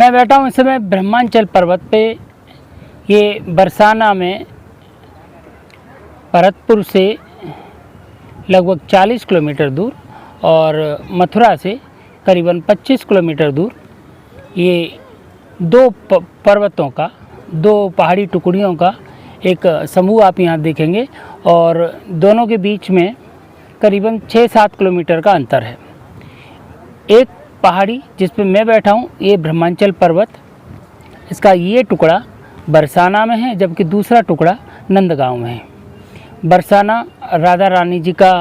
मैं बैठा हूँ इस समय ब्रह्मांचल पर्वत पे। ये बरसाना में भरतपुर से लगभग 40 किलोमीटर दूर और मथुरा से करीबन 25 किलोमीटर दूर ये दो पर्वतों का, दो पहाड़ी टुकड़ियों का एक समूह आप यहाँ देखेंगे और दोनों के बीच में करीबन 6-7 किलोमीटर का अंतर है। एक पहाड़ी जिस पे मैं बैठा हूँ ये ब्रह्मांचल पर्वत, इसका ये टुकड़ा बरसाना में है, जबकि दूसरा टुकड़ा नंदगांव में है। बरसाना राधा रानी जी का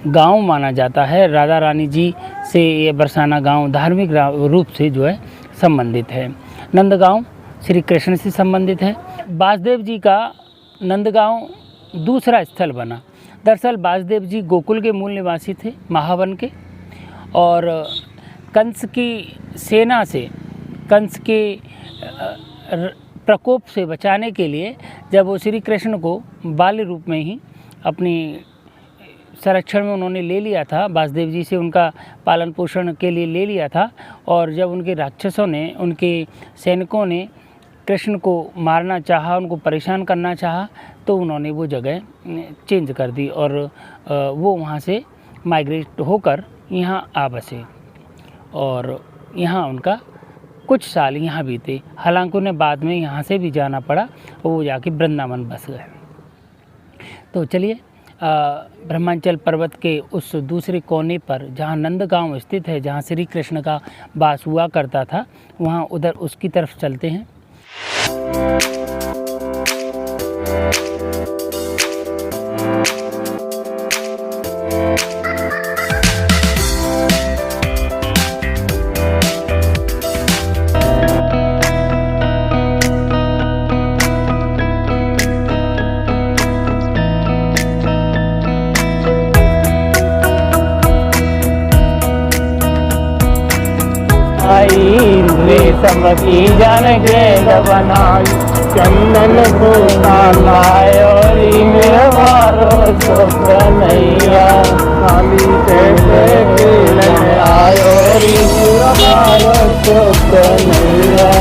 गांव माना जाता है। राधा रानी जी से ये बरसाना गांव धार्मिक रूप से जो है संबंधित है। नंदगांव श्री कृष्ण से संबंधित है। वासुदेव जी का नंदगांव दूसरा स्थल बना। दरअसल वासुदेव जी गोकुल के मूल निवासी थे, महावन के, और कंस की सेना से, कंस के प्रकोप से बचाने के लिए जब वो श्री कृष्ण को बाल्य रूप में ही अपनी संरक्षण में उन्होंने ले लिया था, वासुदेव जी से उनका पालन पोषण के लिए ले लिया था, और जब उनके राक्षसों ने, उनके सैनिकों ने कृष्ण को मारना चाहा, उनको परेशान करना चाहा, तो उन्होंने वो जगह चेंज कर दी और वो वहाँ से माइग्रेट होकर यहाँ आ बसे और यहाँ उनका कुछ साल यहाँ बीते। हालांकि उन्हें बाद में यहाँ से भी जाना पड़ा और वो जाके वृंदावन बस गए। तो चलिए ब्रह्मांचल पर्वत के उस दूसरे कोने पर जहाँ नंदगांव स्थित है, जहाँ श्री कृष्ण का वास हुआ करता था, वहाँ उधर उसकी तरफ चलते हैं। रेशम की जन गेंद बनाई, चंदन सूता लायो री मेरा मारो सुख नैया, काली कैसे खेलने आयो री मेरा मारो सुख नैया।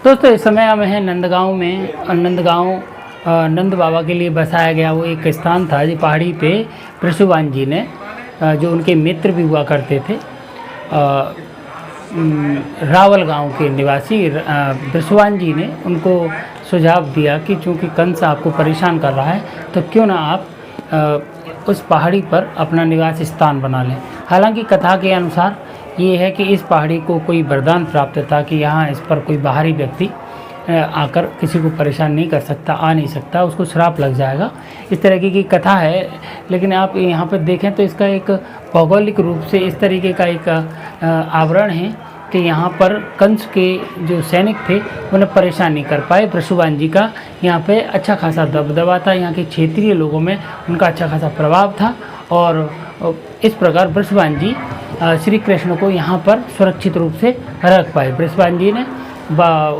दोस्तों इस समय हम हैं नंदगांव में, और नंदगांव नंद बाबा के लिए बसाया गया वो एक स्थान था जी पहाड़ी पे। बृषभान जी ने, जो उनके मित्र भी हुआ करते थे, रावल गांव के निवासी बृषभान जी ने उनको सुझाव दिया कि चूँकि कंस आपको परेशान कर रहा है तो क्यों ना आप उस पहाड़ी पर अपना निवास स्थान बना लें। हालांकि कथा के अनुसार ये है कि इस पहाड़ी को कोई वरदान प्राप्त था कि यहाँ इस पर कोई बाहरी व्यक्ति आकर किसी को परेशान नहीं कर सकता, आ नहीं सकता, उसको श्राप लग जाएगा, इस तरीके की कथा है। लेकिन आप यहाँ पर देखें तो इसका एक भौगोलिक रूप से इस तरीके का एक आवरण है कि यहाँ पर कंस के जो सैनिक थे उन्हें परेशान नहीं कर पाए। बृषभान जी का यहाँ पे अच्छा खासा दबदबा था, यहाँ के क्षेत्रीय लोगों में उनका अच्छा खासा प्रभाव था, और इस प्रकार बृषभान जी श्री कृष्ण को यहाँ पर सुरक्षित रूप से रख पाए। बृषभान जी ने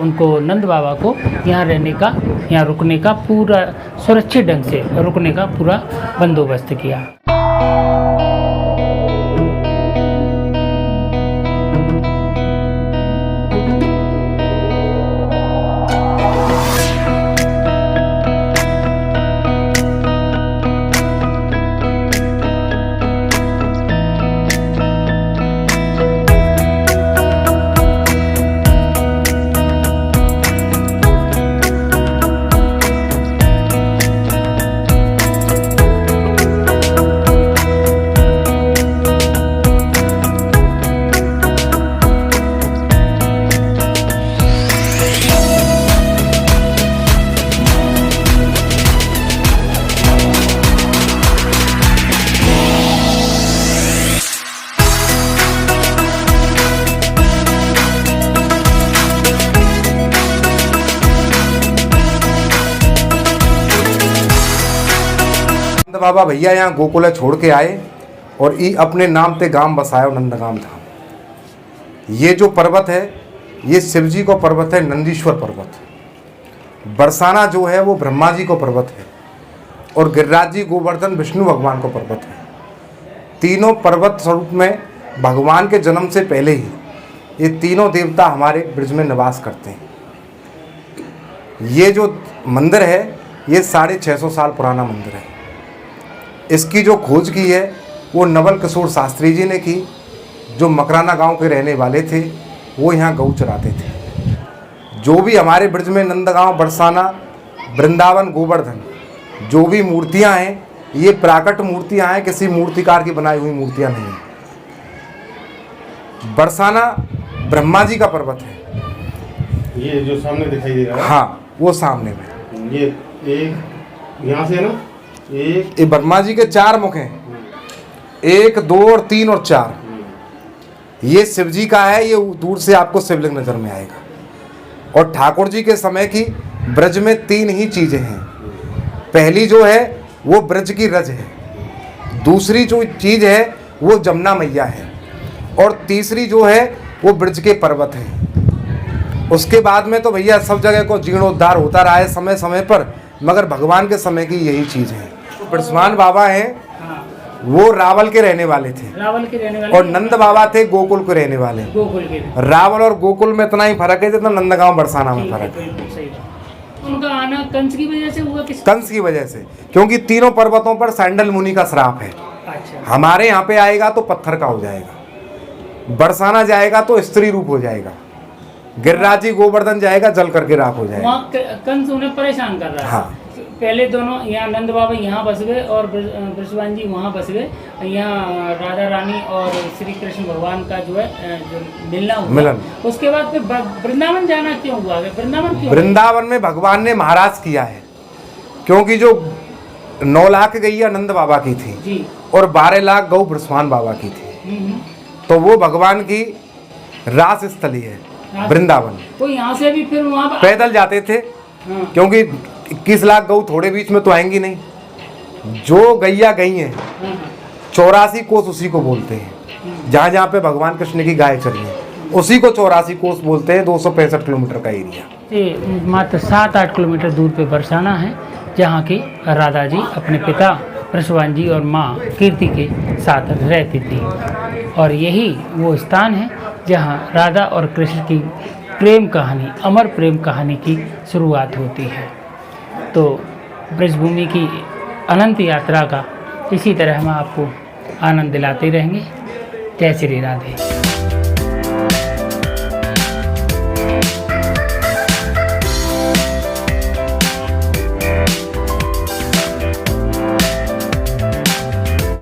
उनको नंद बाबा को यहाँ रहने का, यहाँ रुकने का, पूरा सुरक्षित ढंग से रुकने का पूरा बंदोबस्त किया। बाबा भैया यहाँ गोकुल छोड़ के आए और ई अपने नाम ते गांव बसायो नंदगाम धाम। ये जो पर्वत है ये शिव जी को पर्वत है, नंदीश्वर पर्वत। बरसाना जो है वो ब्रह्मा जी को पर्वत है और गिरिराज जी गोवर्धन विष्णु भगवान को पर्वत है। तीनों पर्वत स्वरूप में भगवान के जन्म से पहले ही ये तीनों देवता हमारे ब्रज में निवास करते हैं। ये जो मंदिर है ये 650 साल पुराना मंदिर है। इसकी जो खोज की है वो नवल किशोर शास्त्री जी ने की, जो मकराना गांव के रहने वाले थे। वो यहाँ गऊ चराते थे। जो भी हमारे ब्रज में नंदगांव, बरसाना, वृंदावन, गोवर्धन जो भी मूर्तियाँ हैं ये प्राकट मूर्तियाँ हैं, किसी मूर्तिकार की बनाई हुई मूर्तियाँ नहीं हैं। बरसाना ब्रह्मा जी का पर्वत है। ये जो सामने दिखाई दे रहा है, हाँ वो सामने में ये एक यहाँ से है ना, एक ये ब्रह्मा जी के 4 मुख हैं, 1, 2 और 3 और 4। ये शिव जी का है, ये दूर से आपको शिवलिंग नजर में आएगा। और ठाकुर जी के समय की ब्रज में 3 ही चीजें हैं। पहली जो है वो ब्रज की रज है, दूसरी जो चीज है वो जमुना मैया है और तीसरी जो है वो ब्रज के पर्वत हैं। उसके बाद में तो भैया सब जगह को जीर्णोद्धार होता रहा है समय समय पर, मगर भगवान के समय की यही चीज है। बृषभान बाबा हैं वो रावल के रहने वाले थे, रावल के रहने वाले, और नंद बाबा थे गोकुल के रहने वाले। गोकुल के। रावल और गोकुल में इतना ही फर्क है जितना नंदगांव बरसाना में फर्क है। बिल्कुल सही। उनका आना कंस की वजह से हुआ? किस कंस की वजह से, क्योंकि तीनों पर्वतों पर सैंडल मुनि का श्राप है। अच्छा। हमारे यहाँ पे आएगा तो पत्थर का हो जाएगा, बरसाना जाएगा तो स्त्री रूप हो जाएगा, गिरिराज जी गोवर्धन जाएगा जल करके राख हो जाएगा। वहाँ कंस उन्हें परेशान कर रहा है। हाँ। पहले दोनों यहाँ नंद बाबा यहाँ बस गए और बृषभान जी वहाँ बस गए। यहाँ राधा रानी और श्री कृष्ण भगवान का जो है जो मिलना हुआ। मिलन। उसके बाद फिर वृंदावन जाना क्यों हुआ? वृंदावन क्यों? वृंदावन में भगवान ने महाराज किया है, क्योंकि जो 9 लाख गैया नंद बाबा की थी जी, और 12 लाख गौ बृषभान बाबा की थी, तो वो भगवान की रास स्थली है वृंदावन। तो यहाँ से भी फिर वहाँ पैदल जाते थे, हाँ। क्योंकि 21 लाख गऊ थोड़े बीच में तो आएंगी नहीं। जो गैया गई हैं 84 कोस उसी को बोलते हैं। जहाँ जहाँ पे भगवान कृष्ण की गाय चली है उसी को 84 कोस बोलते हैं। 265 किलोमीटर का एरिया। ये मात्र 7-8 किलोमीटर दूर पे बरसाना है, जहाँ की राधा जी अपने पिता बृषभान जी और माँ कीर्ति के साथ रहती थी। और यही वो स्थान है जहाँ राधा और कृष्ण की प्रेम कहानी, अमर प्रेम कहानी की शुरुआत होती है। तो ब्रजभूमि की अनंत यात्रा का इसी तरह हम आपको आनंद दिलाते रहेंगे। जय श्री राधे।